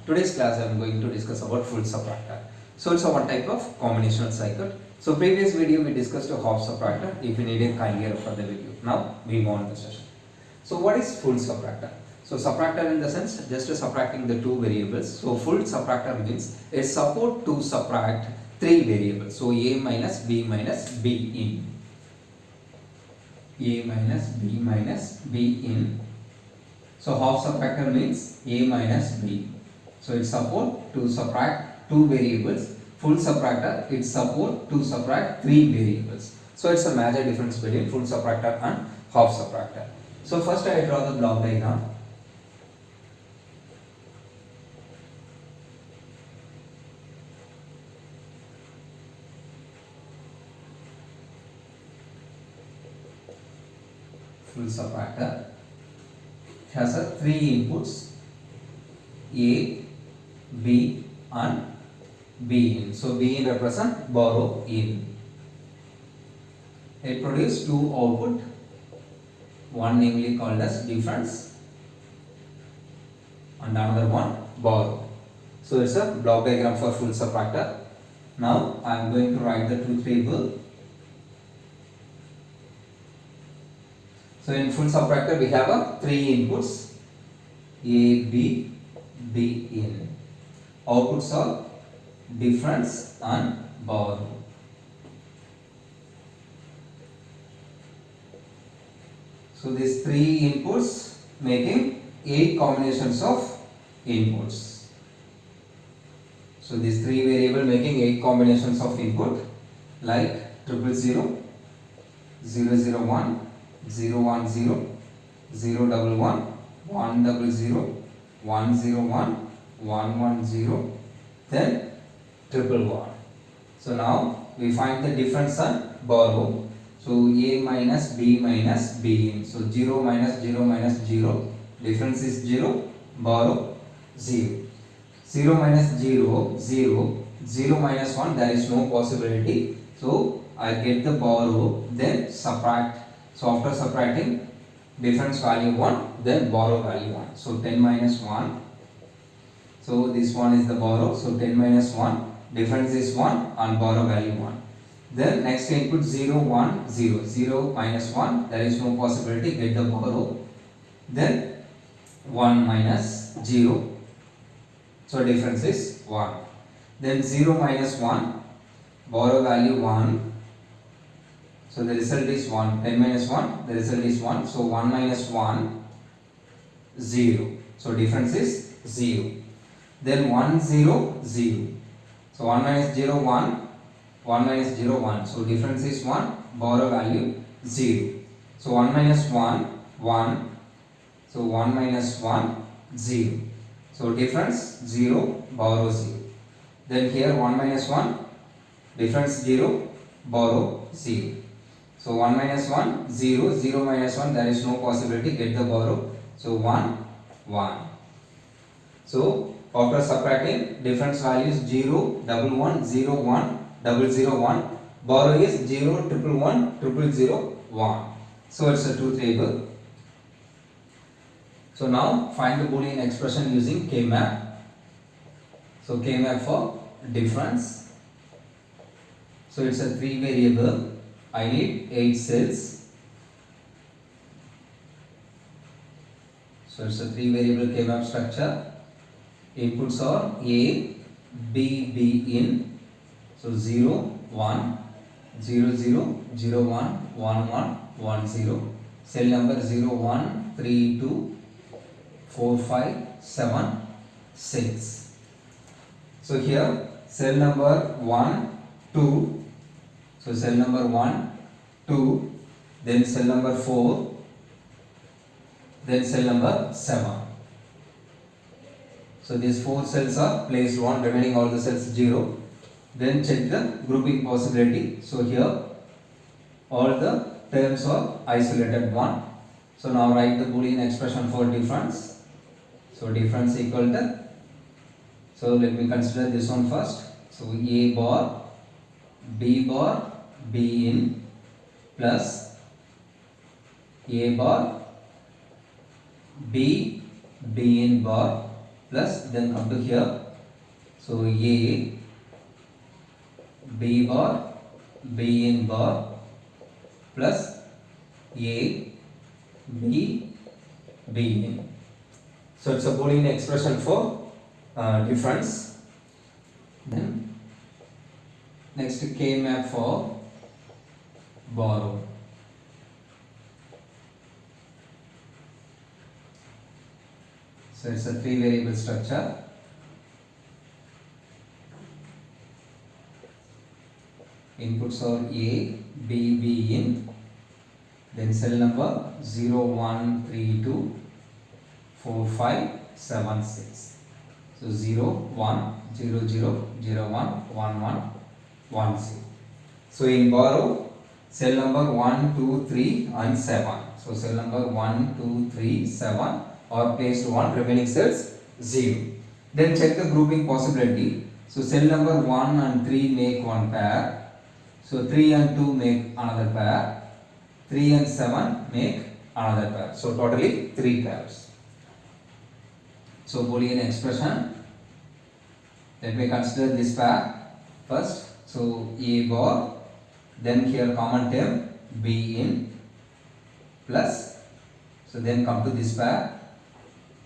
Today's class I am going to discuss about full subtractor. So it's a one type of combinational circuit. So previous video we discussed a half subtractor. If you need it, kindly refer the video. Now we move on the session. So what is full subtractor? So subtractor in the sense just subtracting the two variables. So full subtractor means it support to subtract three variables. So a minus b in. A minus b in. So half subtractor means a minus b. So it support to subtract two variables. Full subtractor it support to subtract three variables. So it's a major difference between full subtractor and half subtractor. So first I draw the block diagram. Full subtractor has a three inputs A, B and B in. So B in represent borrow in. It produces two output, one namely called as difference and another one borrow. So it's a block diagram for full subtractor. Now I am going to write the truth table. So in full subtractor we have a three inputs A, B, B in. Outputs are difference and borrow. So these three inputs making 8 combinations of inputs. So these three variable making 8 combinations of input like 000, 001, 010, 011, 100, 101, 110, then 111. So now we find the difference and borrow. So A minus B in. So 0 minus 0, difference is 0, borrow 0. 0 minus 0, 0, 0 minus 1, there is no possibility. So I get the borrow, then subtract. So after subtracting, difference value 1, then borrow value 1. So 10 minus 1. So this one is the borrow. So 10 minus 1, difference is 1 and borrow value 1. Then next input 0, 1, 0. 0 minus 1, there is no possibility, get the borrow. Then 1 minus 0. So difference is 1. Then 0 minus 1, borrow value 1. So the result is 1. 10 minus 1, the result is 1. So 1 minus 1, 0. So difference is 0. Then 1, 0, 0. So 1 minus 0, 1. 1 minus 0, 1. So difference is 1. Borrow value 0. So 1 minus 1, 1. So 1 minus 1, 0. So difference 0, borrow 0. Then here 1 minus 1, difference 0, borrow 0. So 1 minus 1, 0, 0 minus 1, there is no possibility, get the borrow. So 1, 1. So after subtracting, difference value is 0, 11, 0, 1, 001. Borrow is 0, 111, 001. So it's a truth table. So now find the Boolean expression using K-map. So K-map for difference. So it's a 3 variable. I need 8 cells. So it's a 3 variable K-map structure. Inputs are A, B, B in. So 0, 1, 0, 0, 0, 1, 1, 1, 1, 0. Cell number 0, 1, 3, 2, 4, 5, 7, 6. So here cell number 1, 2. So cell number 1, 2. Then cell number 4. Then cell number 7. So these 4 cells are placed 1, remaining all the cells 0. Then check the grouping possibility. So here all the terms are isolated 1. So now write the Boolean expression for difference. So difference equal to, so let me consider this one first. So A bar, B in plus A bar B in bar plus then come to here. So A, B bar, B in bar plus A, B, B in. So it's a Boolean expression for difference. Then next K map for borrow. So it's a 3 variable structure. Inputs are A, B, B in. Then cell number 0, 1, 3, 2, 4, 5, 7, 6. So 0, 1, 0, 0, 0, 1, 1, 1, 1, 0. So in borrow, cell number 1, 2, 3 and 7. So cell number 1, 2, 3, 7 are placed 1, remaining cells 0. Then check the grouping possibility. So cell number 1 and 3 make one pair. So 3 and 2 make another pair. 3 and 7 make another pair. So totally 3 pairs. So Boolean expression. Let me consider this pair first. So A bar, then here common term B in plus. So then come to this pair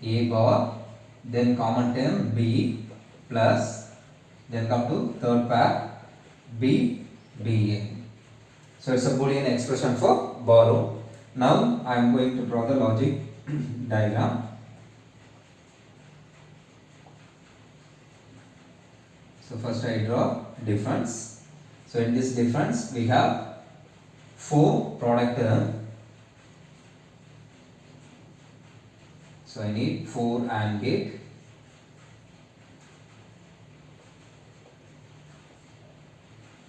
A bar, then common term B plus, then come to third pair B, B in. So it's a Boolean expression for borrow. Now I am going to draw the logic diagram. So first I draw difference. So in this difference we have 4 product term. So I need 4 AND gate.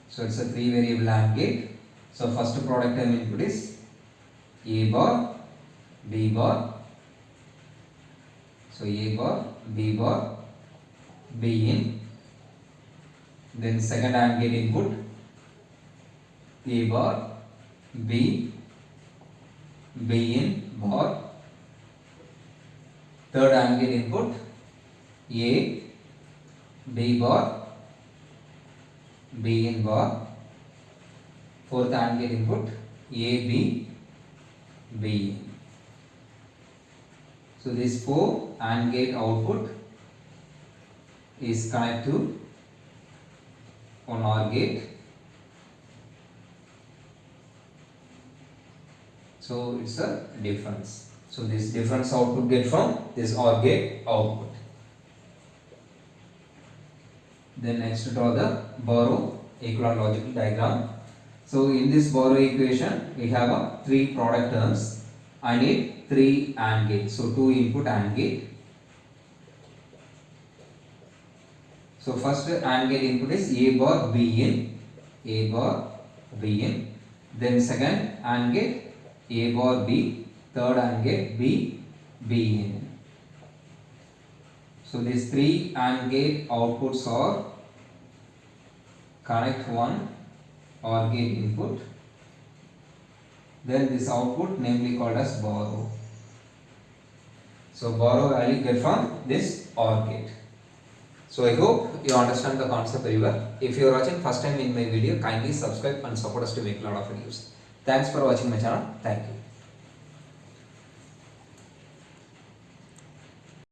So it's a 3 variable AND gate. So first product term input is A bar, B bar. So A bar, B bar, B in. Then second AND gate input A bar, B, B in bar. Third AND gate input A, B bar, B in bar. Fourth AND gate input A, B, B in. So this 4 AND gate output is connected to one OR gate. So it's a difference. So this difference output get from this OR gate output. Then next draw the borrow equivalent logical diagram. So in this borrow equation we have a 3 product terms. I need 3 AND gates. So 2 input AND gate. So first AND gate input is A bar B in, A bar B in. Then second AND gate A bar B, third AND gate B, B in. So these 3 AND gate outputs are connect one OR gate input. Then this output namely called as borrow. So borrow value get from this OR gate. So I hope you understand the concept very well. If you are watching first time in my video, kindly subscribe and support us to make a lot of videos. Thanks for watching my channel. Thank you.